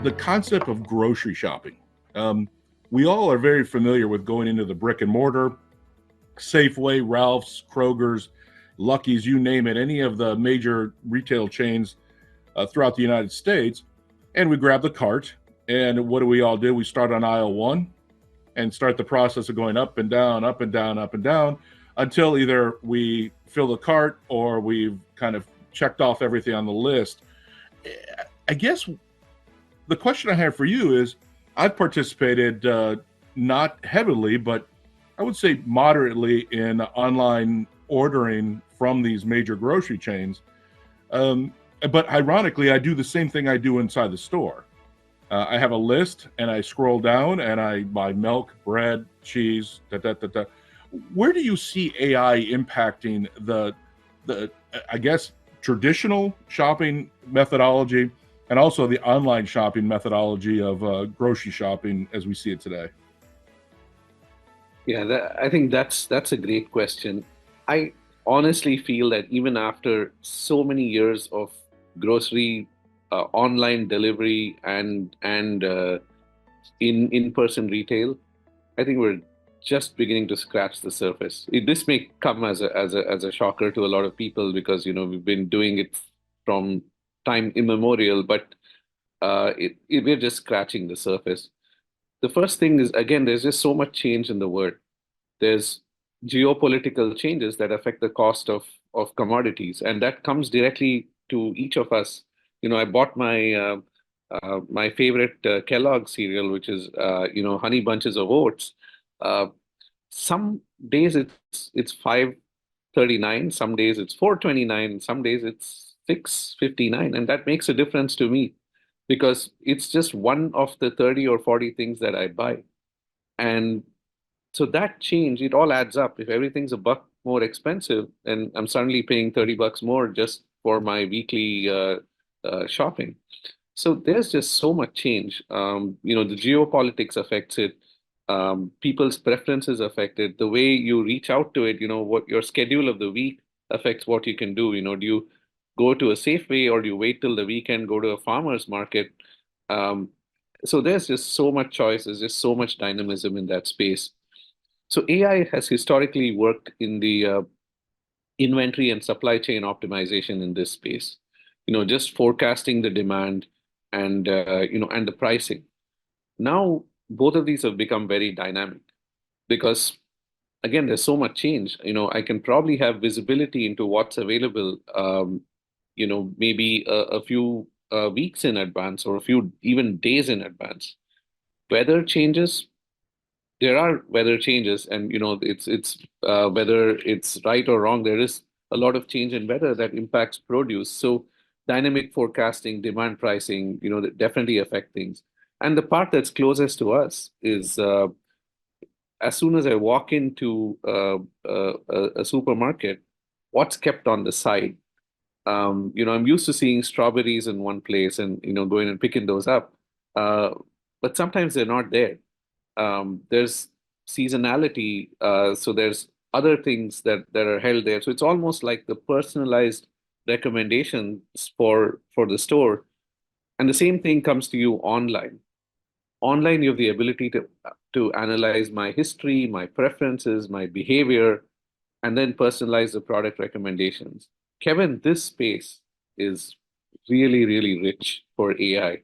the concept of grocery shopping. We all are very familiar with going into the brick and mortar, Safeway, Ralph's, Kroger's, Lucky's, you name it, any of the major retail chains throughout the United States. And we grab the cart. And what do we all do? We start on aisle one and start the process of going up and down, up and down, up and down, until either we fill the cart or we've kind of checked off everything on the list. I guess the question I have for you is, I've participated not heavily, but I would say moderately in online ordering from these major grocery chains. But ironically, I do the same thing I do inside the store. I have a list and I scroll down and I buy milk, bread, cheese, Where do you see AI impacting the I guess, traditional shopping methodology and also the online shopping methodology of grocery shopping as we see it today? Yeah, I think that's a great question. I honestly feel that even after so many years of grocery online delivery and in-person retail, I think we're just beginning to scratch the surface. This may come as a shocker to a lot of people because we've been doing it from time immemorial, but we're just scratching the surface. The first thing is, again, there's just so much change in the world. There's geopolitical changes that affect the cost of commodities, and that comes directly to each of us. I bought my my favorite Kellogg cereal, which is Honey Bunches of Oats. Some days it's $5.39, some days it's $4.29, some days it's $6.59, and that makes a difference to me because it's just one of the 30 or 40 things that I buy. And so that change, it all adds up. If everything's $1 more expensive, then I'm suddenly paying $30 more just for my weekly shopping. So there's just so much change. The geopolitics affects it. People's preferences affect it. The way you reach out to it, what your schedule of the week affects what you can do. Do you go to a Safeway or do you wait till the weekend, go to a farmer's market? So there's just so much choice. There's just so much dynamism in that space. So AI has historically worked in the inventory and supply chain optimization in this space. Just forecasting the demand and and the pricing. Now both of these have become very dynamic because, again, there's so much change. I can probably have visibility into what's available. Maybe a few weeks in advance or a few even days in advance. Weather changes. There are weather changes, and it's whether it's right or wrong. There is a lot of change in weather that impacts produce. So dynamic forecasting, demand pricing, that definitely affect things. And the part that's closest to us is as soon as I walk into a supermarket, what's kept on the side. I'm used to seeing strawberries in one place and going and picking those up, but sometimes they're not there. There's seasonality, so there's other things that are held there. So it's almost like the personalized recommendations for the store. And the same thing comes to you online. Online, you have the ability to analyze my history, my preferences, my behavior, and then personalize the product recommendations. Kevin, this space is really, really rich for AI,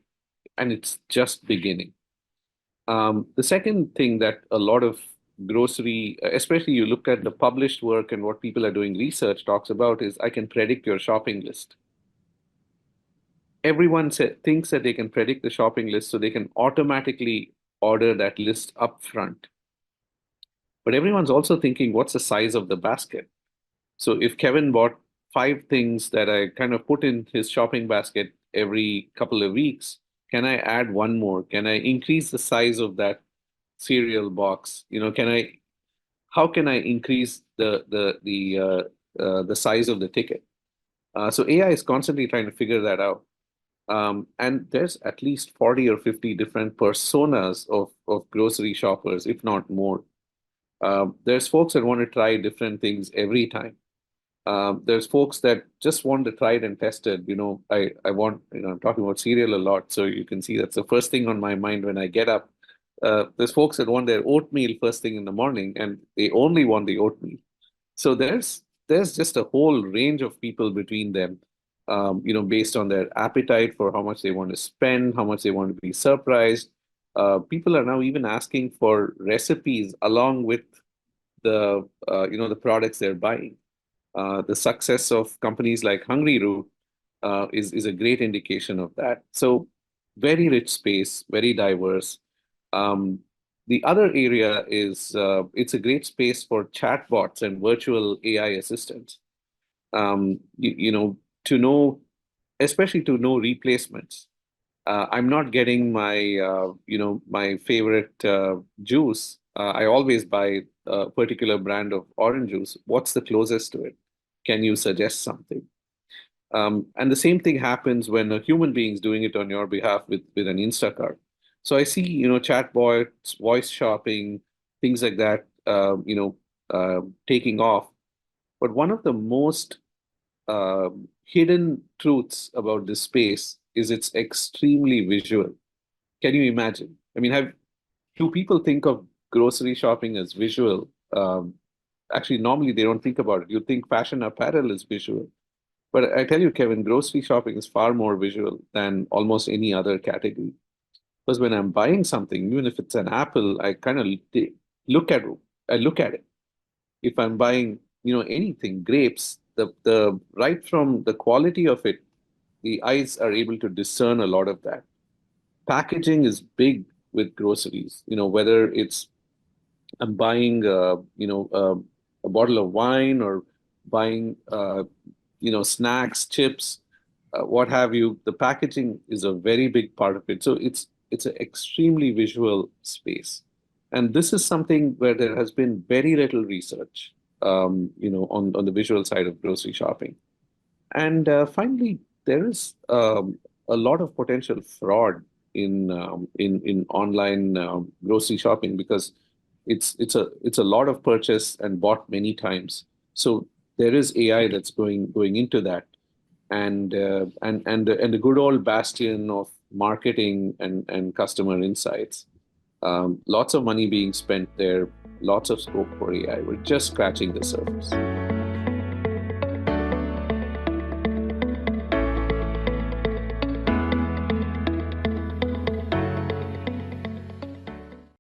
and it's just beginning. The second thing that a lot of grocery, especially you look at the published work and what people are doing research talks about is I can predict your shopping list. Everyone thinks that they can predict the shopping list so they can automatically order that list up front. But everyone's also thinking, what's the size of the basket? So if Kevin bought 5 things that I kind of put in his shopping basket every couple of weeks, can I add one more? Can I increase the size of that cereal box? How can I increase the size of the ticket? So AI is constantly trying to figure that out. And there's at least 40 or 50 different personas of grocery shoppers, if not more. There's folks that want to try different things every time. There's folks that just want to try it and test it. I'm talking about cereal a lot, so you can see that's the first thing on my mind when I get up. There's folks that want their oatmeal first thing in the morning, and they only want the oatmeal. So there's just a whole range of people between them, based on their appetite for how much they want to spend, how much they want to be surprised. People are now even asking for recipes along with the products they're buying. The success of companies like Hungry Root is a great indication of that. So very rich space, very diverse. Um, the other area is it's a great space for chatbots and virtual AI assistants. To know, especially to know replacements. I'm not getting my favorite juice. I always buy a particular brand of orange juice. What's the closest to it? Can you suggest something? And the same thing happens when a human being is doing it on your behalf with an Instacart. So I see, chatbots, voice shopping, things like that, taking off. But one of the most hidden truths about this space is it's extremely visual. Can you imagine? I mean, do people think of grocery shopping as visual? Actually, normally they don't think about it. You think fashion apparel is visual. But I tell you, Kevin, grocery shopping is far more visual than almost any other category. Because when I'm buying something, even if it's an apple, I kind of look at it. If I'm buying, anything, grapes, the right from the quality of it, the eyes are able to discern a lot of that. Packaging is big with groceries. Whether it's I'm buying, a bottle of wine or buying, snacks, chips, what have you. The packaging is a very big part of it. So it's an extremely visual space, and this is something where there has been very little research, on the visual side of grocery shopping. And finally, there is a lot of potential fraud in online grocery shopping because it's a lot of purchase and bought many times. So there is AI that's going into that, and the good old bastion of marketing and customer insights. Lots of money being spent there, lots of scope for AI. We're just scratching the surface.